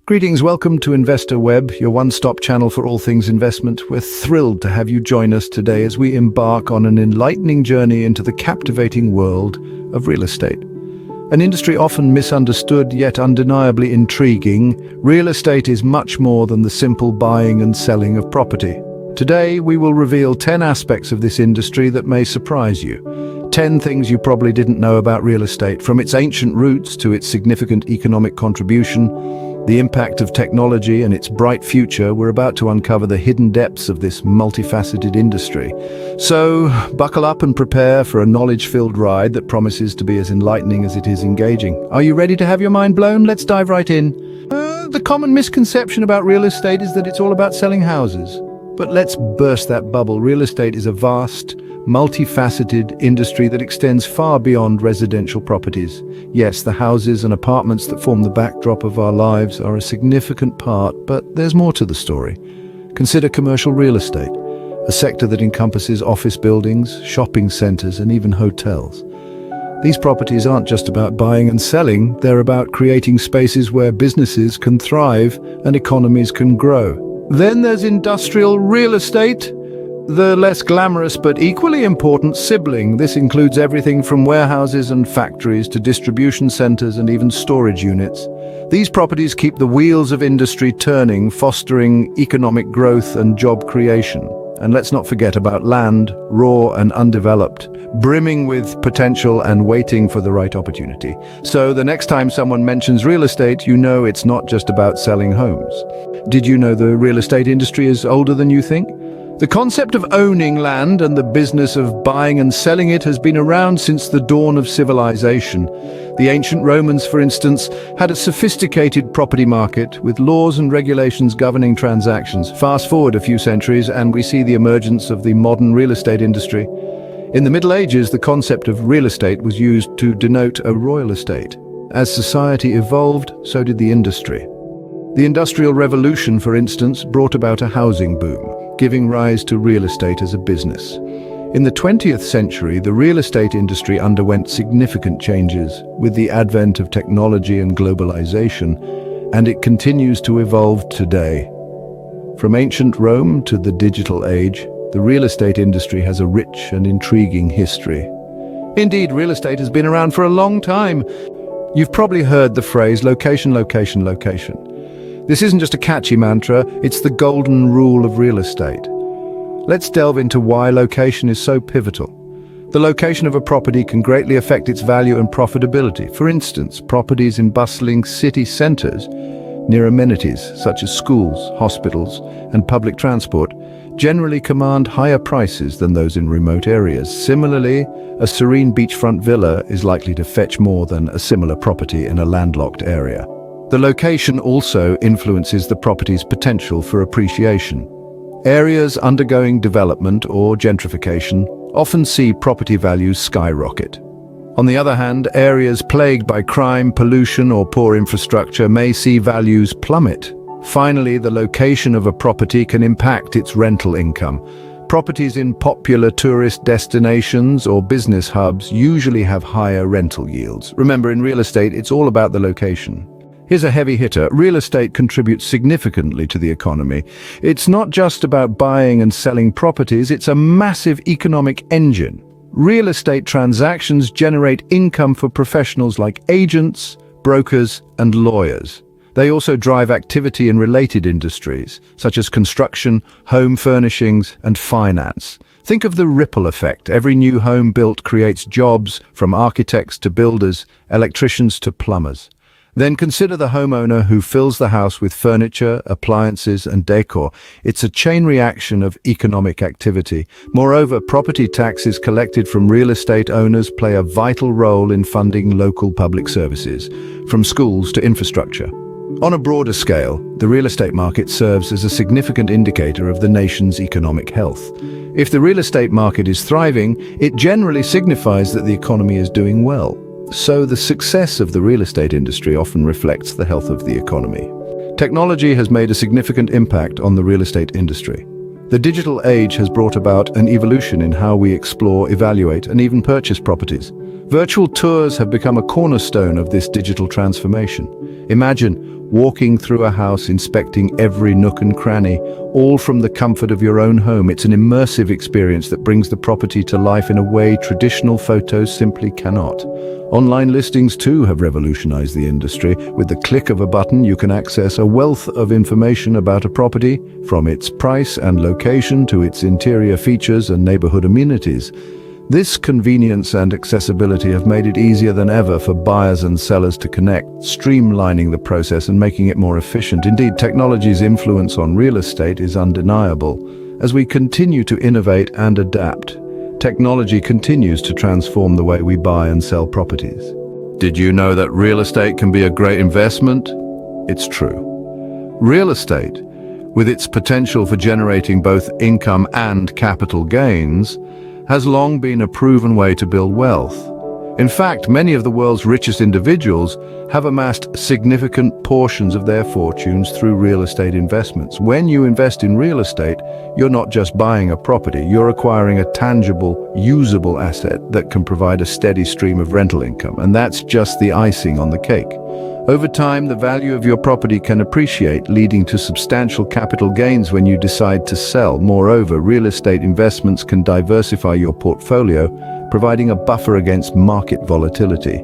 Greetings, welcome to Investor Web, your one-stop channel for all things investment. We're thrilled to have you join us today as we embark on an enlightening journey into the captivating world of real estate. An industry often misunderstood yet undeniably intriguing, real estate is much more than the simple buying and selling of property. Today, we will reveal 10 aspects of this industry that may surprise you. 10 things you probably didn't know about real estate, from its ancient roots to its significant economic contribution, the impact of technology and its bright future. We're about to uncover the hidden depths of this multifaceted industry. So, buckle up and prepare for a knowledge-filled ride that promises to be as enlightening as it is engaging. Are you ready to have your mind blown? Let's dive right in. The common misconception about real estate is that it's all about selling houses. But let's burst that bubble. Real estate is a vast, multifaceted industry that extends far beyond residential properties. Yes, the houses and apartments that form the backdrop of our lives are a significant part, but there's more to the story. Consider commercial real estate, a sector that encompasses office buildings, shopping centers, and even hotels. These properties aren't just about buying and selling, they're about creating spaces where businesses can thrive and economies can grow. Then there's industrial real estate, the less glamorous but equally important sibling. This includes everything from warehouses and factories to distribution centers and even storage units. These properties keep the wheels of industry turning, fostering economic growth and job creation. And let's not forget about land, raw and undeveloped, brimming with potential and waiting for the right opportunity. So the next time someone mentions real estate, you know it's not just about selling homes. Did you know the real estate industry is older than you think? The concept of owning land and the business of buying and selling it has been around since the dawn of civilization. The ancient Romans, for instance, had a sophisticated property market with laws and regulations governing transactions. Fast forward a few centuries and we see the emergence of the modern real estate industry. In the Middle Ages, the concept of real estate was used to denote a royal estate. As society evolved, so did the industry. The Industrial Revolution, for instance, brought about a housing boom, giving rise to real estate as a business. In the 20th century, the real estate industry underwent significant changes with the advent of technology and globalization, and it continues to evolve today. From ancient Rome to the digital age, the real estate industry has a rich and intriguing history. Indeed, real estate has been around for a long time. You've probably heard the phrase location, location, location. This isn't just a catchy mantra, it's the golden rule of real estate. Let's delve into why location is so pivotal. The location of a property can greatly affect its value and profitability. For instance, properties in bustling city centers, near amenities such as schools, hospitals, and public transport, generally command higher prices than those in remote areas. Similarly, a serene beachfront villa is likely to fetch more than a similar property in a landlocked area. The location also influences the property's potential for appreciation. Areas undergoing development or gentrification often see property values skyrocket. On the other hand, areas plagued by crime, pollution, or poor infrastructure may see values plummet. Finally, the location of a property can impact its rental income. Properties in popular tourist destinations or business hubs usually have higher rental yields. Remember, in real estate, it's all about the location. Here's a heavy hitter. Real estate contributes significantly to the economy. It's not just about buying and selling properties, it's a massive economic engine. Real estate transactions generate income for professionals like agents, brokers, and lawyers. They also drive activity in related industries, such as construction, home furnishings, and finance. Think of the ripple effect. Every new home built creates jobs, from architects to builders, electricians to plumbers. Then consider the homeowner who fills the house with furniture, appliances, and decor. It's a chain reaction of economic activity. Moreover, property taxes collected from real estate owners play a vital role in funding local public services, from schools to infrastructure. On a broader scale, the real estate market serves as a significant indicator of the nation's economic health. If the real estate market is thriving, it generally signifies that the economy is doing well. So the success of the real estate industry often reflects the health of the economy. Technology has made a significant impact on the real estate industry. The digital age has brought about an evolution in how we explore, evaluate, and even purchase properties. Virtual tours have become a cornerstone of this digital transformation. Imagine walking through a house, inspecting every nook and cranny, all from the comfort of your own home. It's an immersive experience that brings the property to life in a way traditional photos simply cannot. Online listings too have revolutionized the industry. With the click of a button, you can access a wealth of information about a property, from its price and location to its interior features and neighborhood amenities. This convenience and accessibility have made it easier than ever for buyers and sellers to connect, streamlining the process and making it more efficient. Indeed, technology's influence on real estate is undeniable. As we continue to innovate and adapt, technology continues to transform the way we buy and sell properties. Did you know that real estate can be a great investment? It's true. Real estate, with its potential for generating both income and capital gains, has long been a proven way to build wealth. In fact, many of the world's richest individuals have amassed significant portions of their fortunes through real estate investments. When you invest in real estate, you're not just buying a property, you're acquiring a tangible, usable asset that can provide a steady stream of rental income, and that's just the icing on the cake. Over time, the value of your property can appreciate, leading to substantial capital gains when you decide to sell. Moreover, real estate investments can diversify your portfolio, providing a buffer against market volatility.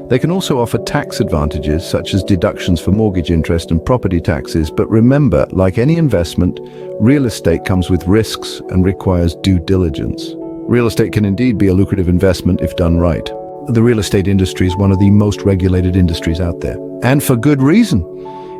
They can also offer tax advantages, such as deductions for mortgage interest and property taxes. But remember, like any investment, real estate comes with risks and requires due diligence. Real estate can indeed be a lucrative investment if done right. The real estate industry is one of the most regulated industries out there, and for good reason.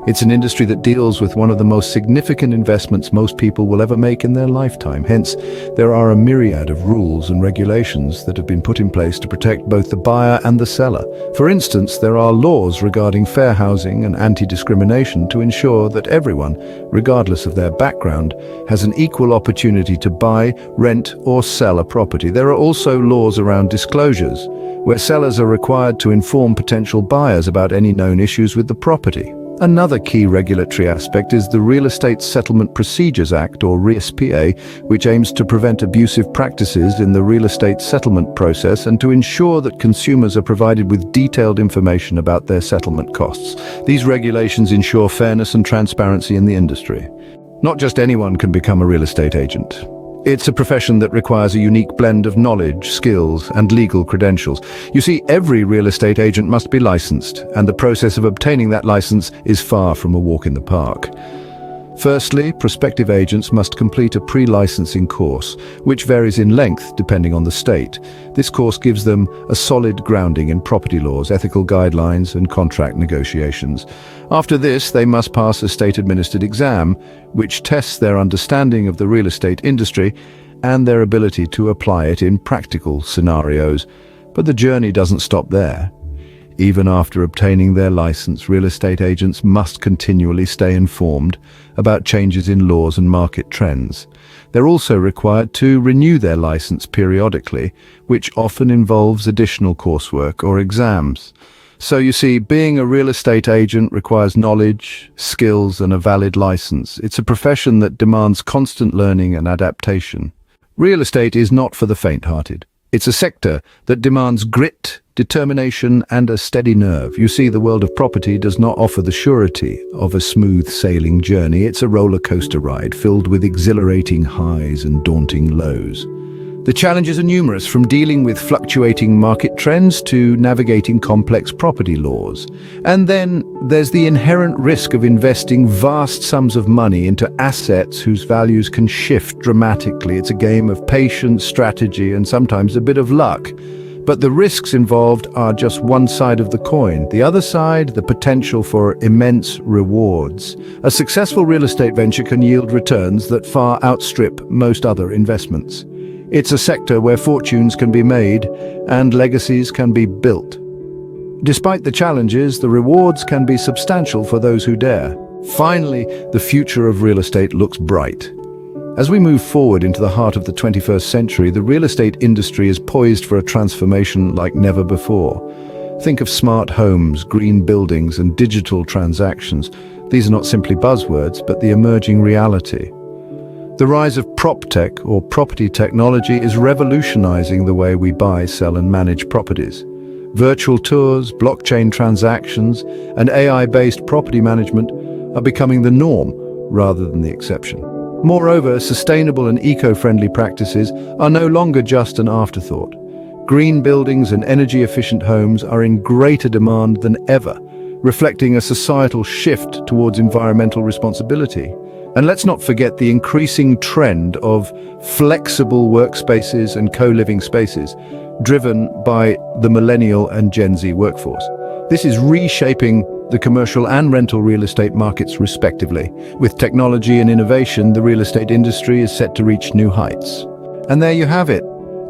It's an industry that deals with one of the most significant investments most people will ever make in their lifetime. Hence, there are a myriad of rules and regulations that have been put in place to protect both the buyer and the seller. For instance, there are laws regarding fair housing and anti-discrimination to ensure that everyone, regardless of their background, has an equal opportunity to buy, rent, or sell a property. There are also laws around disclosures, where sellers are required to inform potential buyers about any known issues with the property. Another key regulatory aspect is the Real Estate Settlement Procedures Act, or RESPA, which aims to prevent abusive practices in the real estate settlement process and to ensure that consumers are provided with detailed information about their settlement costs. These regulations ensure fairness and transparency in the industry. Not just anyone can become a real estate agent. It's a profession that requires a unique blend of knowledge, skills, and legal credentials. You see, every real estate agent must be licensed, and the process of obtaining that license is far from a walk in the park. Firstly, prospective agents must complete a pre-licensing course, which varies in length depending on the state. This course gives them a solid grounding in property laws, ethical guidelines, and contract negotiations. After this, they must pass a state-administered exam, which tests their understanding of the real estate industry and their ability to apply it in practical scenarios. But the journey doesn't stop there. Even after obtaining their license, real estate agents must continually stay informed about changes in laws and market trends. They're also required to renew their license periodically, which often involves additional coursework or exams. So you see, being a real estate agent requires knowledge, skills, and a valid license. It's a profession that demands constant learning and adaptation. Real estate is not for the faint-hearted. It's a sector that demands grit, determination, and a steady nerve. You see, the world of property does not offer the surety of a smooth sailing journey. It's a roller coaster ride filled with exhilarating highs and daunting lows. The challenges are numerous, from dealing with fluctuating market trends to navigating complex property laws. And then there's the inherent risk of investing vast sums of money into assets whose values can shift dramatically. It's a game of patience, strategy, and sometimes a bit of luck. But the risks involved are just one side of the coin. The other side, the potential for immense rewards. A successful real estate venture can yield returns that far outstrip most other investments. It's a sector where fortunes can be made and legacies can be built. Despite the challenges, the rewards can be substantial for those who dare. Finally, the future of real estate looks bright. As we move forward into the heart of the 21st century, the real estate industry is poised for a transformation like never before. Think of smart homes, green buildings, and digital transactions. These are not simply buzzwords, but the emerging reality. The rise of PropTech, or property technology, is revolutionizing the way we buy, sell, and manage properties. Virtual tours, blockchain transactions, and AI-based property management are becoming the norm rather than the exception. Moreover, sustainable and eco-friendly practices are no longer just an afterthought. Green buildings and energy-efficient homes are in greater demand than ever, reflecting a societal shift towards environmental responsibility. And let's not forget the increasing trend of flexible workspaces and co-living spaces, driven by the millennial and Gen Z workforce. This is reshaping the commercial and rental real estate markets respectively. With technology and innovation, the real estate industry is set to reach new heights. And there you have it,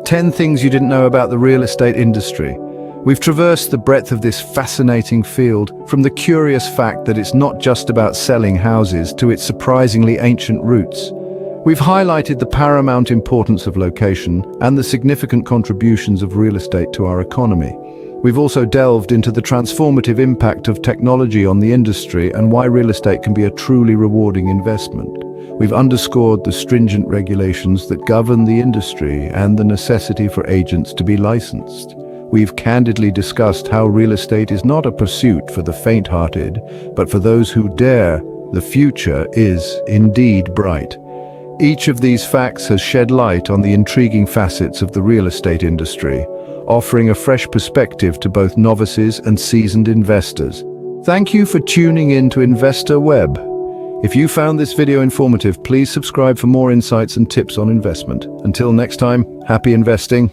10 things you didn't know about the real estate industry. We've traversed the breadth of this fascinating field, from the curious fact that it's not just about selling houses to its surprisingly ancient roots. We've highlighted the paramount importance of location and the significant contributions of real estate to our economy. We've also delved into the transformative impact of technology on the industry and why real estate can be a truly rewarding investment. We've underscored the stringent regulations that govern the industry and the necessity for agents to be licensed. We've candidly discussed how real estate is not a pursuit for the faint-hearted, but for those who dare. The future is indeed bright. Each of these facts has shed light on the intriguing facets of the real estate industry, offering a fresh perspective to both novices and seasoned investors. Thank you for tuning in to Investor Web. If you found this video informative, please subscribe for more insights and tips on investment. Until next time, happy investing.